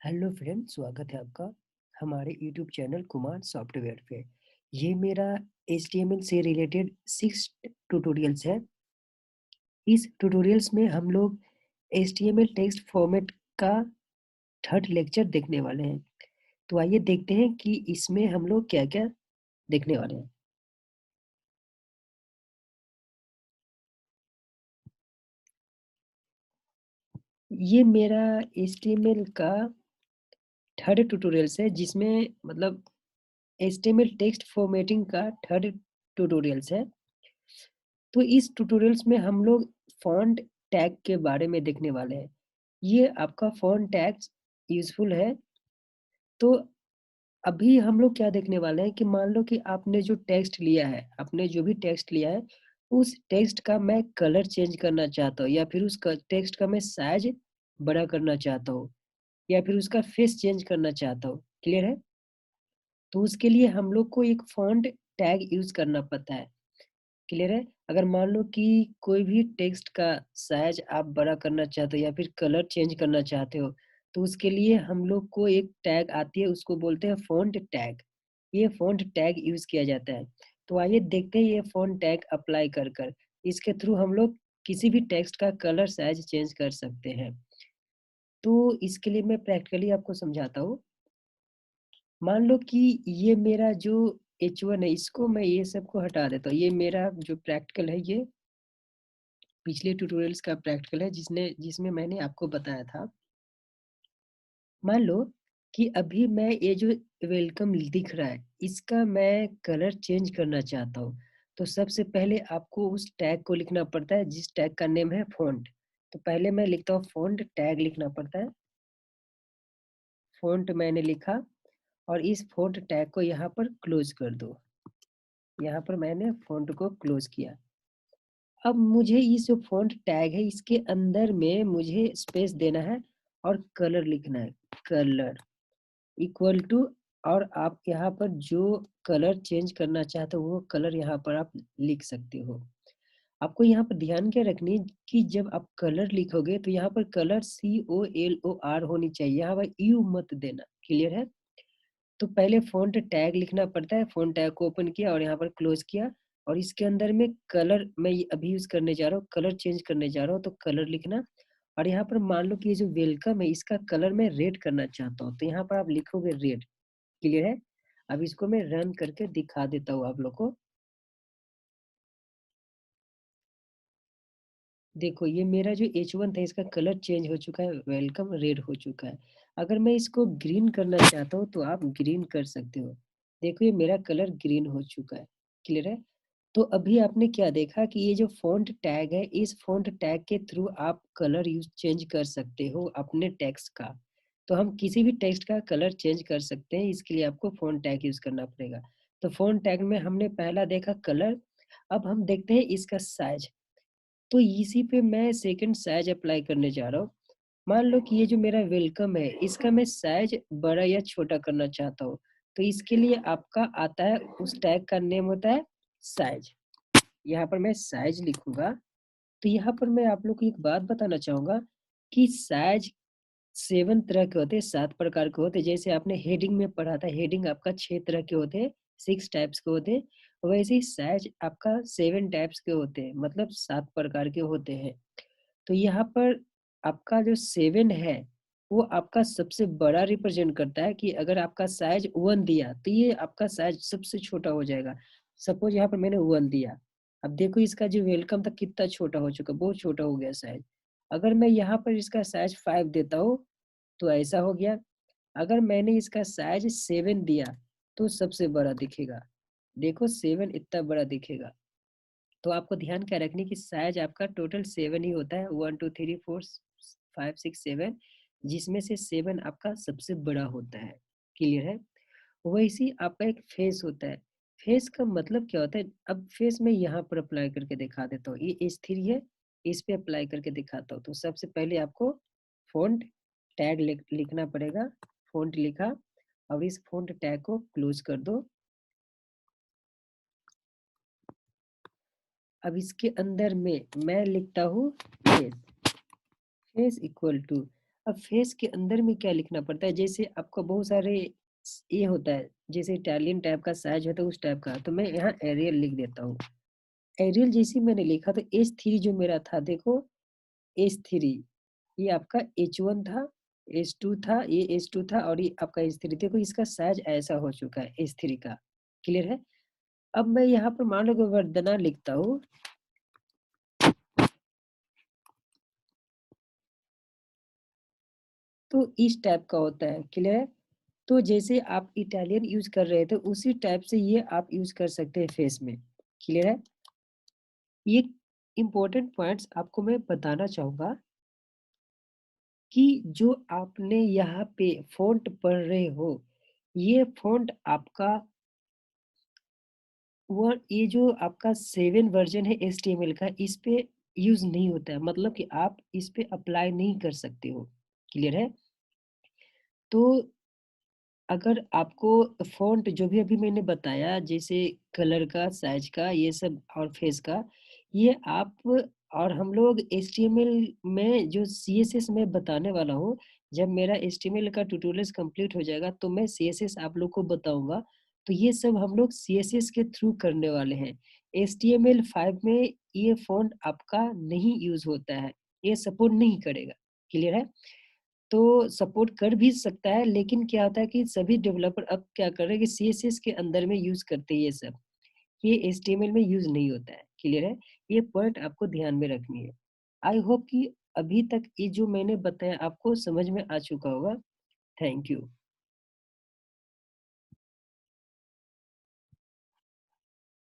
Hello friend, स्वागत है आपका हमारे यूट्यूब चैनल कुमार सॉफ्टवेयर पे। ये मेरा HTML से रिलेटेड 6 ट्यूटोरियल्स है। इस ट्यूटोरियल्स में हम लोग HTML टेक्स्ट फॉर्मेट का थर्ड लेक्चर देखने वाले हैं। तो आइए देखते हैं कि इसमें हम लोग क्या-क्या देखने वाले हैं। ये मेरा HTML का थर्ड ट्यूटोरियल्स है, जिसमें मतलब HTML टेक्स्ट फॉर्मेटिंग का थर्ड ट्यूटोरियल्स है। तो इस ट्यूटोरियल्स में हम लोग फ़ॉन्ट टैग के बारे में देखने वाले हैं। ये आपका फ़ॉन्ट टैग्स यूज़फुल है। तो अभी हम लोग क्या देखने वाले हैं कि मान लो कि आपने जो टेक्स्ट लिया है, आपने जो भी टेक्स्ट लिया है, उस टेक्स्ट का मैं कलर चेंज करना चाहता हूँ, या फिर उस टेक्स्ट का मैं साइज़ बड़ा करना चाहता हूँ, या फिर उसका फेस चेंज करना चाहता हूँ। क्लियर है? तो उसके लिए हम लोग को एक फ़ॉन्ट टैग यूज़ करना पड़ता है। क्लियर है? अगर मान लो कि कोई भी टेक्स्ट का साइज़ आप बड़ा करना चाहते हो या फिर कलर चेंज करना चाहते हो, तो उसके लिए हम लोग को एक टैग आती है, उसको बोलते हैं फ़ॉन्ट टैग। ये फ़ॉन्ट टैग यूज़ किया जाता है। तो आइए देखते हैं ये फ़ॉन्ट टैग अप्लाई कर कर। इसके थ्रू हम लोग किसी भी टेक्स्ट का कलर साइज़ चेंज कर सकते हैं। तो इसके लिए मैं प्रैक्टिकली आपको समझाता हूँ। मान लो कि ये मेरा जो H1 है, इसको मैं ये सबको हटा देता हूँ। ये मेरा जो प्रैक्टिकल है, ये पिछले ट्यूटोरियल्स का प्रैक्टिकल है, जिसमें मैंने आपको बताया था। मान लो कि अभी मैं ये जो वेलकम दिख रहा है, इसका मैं कलर चेंज करना चाहता हूँ। तो सबसे पहले आपको उस टैग को लिखना पड़ता है, जिस टैग का नेम है फ़ॉन्ट। तो पहले मैं लिखता हूँ फ़ॉन्ट टैग लिखना पड़ता है। फ़ॉन्ट मैंने लिखा और इस फ़ॉन्ट टैग को यहाँ पर क्लोज़ कर दो। यहाँ पर मैंने फ़ॉन्ट को क्लोज़ किया। अब मुझे इस जो फ़ॉन्ट टैग है, इसके अंदर में मुझे स्पेस देना है और कलर लिखना है। कलर इक्वल टू, और आप यहाँ पर जो कलर चेंज करना चाहते हो वो कलर यहाँ पर आप लिख सकते हो। आपको यहाँ पर ध्यान क्या रखनी है कि जब आप कलर लिखोगे तो यहाँ पर कलर COLOR होनी चाहिए, यहाँ पर यू मत देना। क्लियर है? तो पहले फ़ॉन्ट टैग लिखना पड़ता है। फ़ॉन्ट टैग को ओपन किया और यहाँ पर क्लोज़ किया, और इसके अंदर में कलर मैं ये अभी यूज़ करने जा रहा हूँ, कलर चेंज करने जा रहा हूँ, तो कलर लिखना। और यहाँ पर मान लो कि ये जो वेलकम है, इसका कलर मैं रेड करना चाहता हूँ, तो यहाँ पर आप लिखोगे रेड। क्लियर है? अब इसको मैं रन करके दिखा देता हूँ आप लोग को। देखो, ये मेरा जो H1 था, इसका कलर चेंज हो चुका है, वेलकम रेड हो चुका है। अगर मैं इसको ग्रीन करना चाहता हूँ तो आप ग्रीन कर सकते हो। देखो, ये मेरा कलर ग्रीन हो चुका है। क्लियर है? तो अभी आपने क्या देखा कि ये जो फ़ॉन्ट टैग है, इस फ़ॉन्ट टैग के थ्रू आप कलर यूज़ चेंज कर सकते हो अपने टेक्स्ट का। तो हम किसी भी टेक्स्ट का कलर चेंज कर सकते हैं, इसके लिए आपको फ़ॉन्ट टैग यूज़ करना पड़ेगा। तो फ़ॉन्ट टैग में हमने पहला देखा कलर, अब हम देखते हैं इसका साइज़। तो इसी पे मैं सेकंड साइज़ अप्लाई करने जा रहा हूँ। मान लो कि ये जो मेरा वेलकम है, इसका मैं साइज़ बड़ा या छोटा करना चाहता हूँ। तो इसके लिए आपका आता है, उस टैग का नेम होता है साइज़। यहाँ पर मैं साइज़ लिखूँगा। तो यहाँ पर मैं आप लोग को एक बात बताना चाहूँगा कि साइज़ 7 तरह के होते हैं, 7 प्रकार के होते हैं। जैसे आपने हेडिंग में पढ़ा था, हेडिंग आपका 6 तरह के होते हैं, 6 टाइप्स के होते हैं। वैसे ही साइज़ आपका 7 टाइप्स के होते हैं, मतलब 7 प्रकार के होते हैं। तो यहाँ पर आपका जो 7 है, वो आपका सबसे बड़ा रिप्रेज़ेंट करता है कि अगर आपका साइज़ 1 दिया, तो ये आपका साइज़ सबसे छोटा हो जाएगा। सपोज़ यहाँ पर मैंने 1 दिया। अब देखो इसका जो वेलकम था कितना छोटा हो चुका, बहुत छोटा हो गया साइज़। अगर मैं यहाँ पर इसका साइज़ 5 देता हूँ, तो ऐसा हो गया। अगर मैंने इसका साइज़ 7 दिया, तो सबसे बड़ा दिखेगा। देखो 7 इतना बड़ा दिखेगा। तो आपको ध्यान क्या रखनी कि साइज़ आपका टोटल 7 ही होता है, 1, 2, 3, 4, 5, 6, 7, जिसमें से 7 आपका सबसे बड़ा होता है। क्लियर है? वैसे ही आपका एक फेस होता है। फेस का मतलब क्या होता है? अब फेस मैं यहाँ पर अप्लाई करके दिखा देता हूँ। ये H3 है, इस पे अप्लाई करके दिखाता हूँ। तो सबसे पहले आपको फ़ॉन्ट टैग लिखना पड़ेगा। फ़ॉन्ट लिखा और इस फ़ॉन्ट टैग को क्लोज़ कर दो। अब इसके अंदर में मैं लिखता हूँ फेस। फेस इक्वल टू, अब फेस के अंदर में क्या लिखना पड़ता है, जैसे आपका बहुत सारे ये होता है, जैसे इटालियन टाइप का साइज होता है उस टाइप का, तो मैं यहाँ एरियल लिख देता हूँ। एरियल जैसे ही मैंने लिखा तो एच थ्री जो मेरा था, देखो एच थ्री, ये आपका एच वन था, एच टू था, ये एच टू था और ये आपका एच थ्री। देखो इसका साइज ऐसा हो चुका है एच थ्री का। क्लियर है? अब मैं यहाँ पर मान लो कि वंदना लिखता हूँ, तो इस टाइप का होता है। क्लियर है? तो जैसे आप इटालियन यूज कर रहे थे उसी टाइप से ये आप यूज कर सकते हैं फेस में। क्लियर है? ये इंपॉर्टेंट पॉइंट्स आपको मैं बताना चाहूंगा कि जो आपने यहाँ पे फ़ॉन्ट पढ़ रहे हो, ये फ़ॉन्ट आपका वो ये जो आपका 7 वर्ज़न है एचटीएमएल का, इस पे यूज़ नहीं होता है, मतलब कि आप इस पे अप्लाई नहीं कर सकते हो। क्लियर है? तो अगर आपको फ़ॉन्ट जो भी अभी मैंने बताया, जैसे कलर का, साइज़ का, ये सब और फेस का, ये आप और हम लोग एचटीएमएल में जो सीएसएस मैं बताने वाला हूँ, जब मेरा एचटीएमएल का ट्यूटोरियल्स कंप्लीट हो जाएगा तो मैं सीएसएस आप लोग को बताऊँगा। तो ये सब हम लोग सीएसएस के थ्रू करने वाले हैं। एचटीएमएल5 में ये फ़ॉन्ट आपका नहीं यूज़ होता है, ये सपोर्ट नहीं करेगा। क्लियर है? तो सपोर्ट कर भी सकता है, लेकिन क्या होता है कि सभी डेवलपर अब क्या कर रहे हैं कि सीएसएस के अंदर में यूज़ करते हैं ये सब। ये एचटीएमएल में यूज़ नहीं होता है। क्लियर है? ये पॉइंट आपको ध्यान में रखनी है। आई होप कि अभी तक ये जो मैंने बताया आपको समझ में आ चुका होगा। Thank you.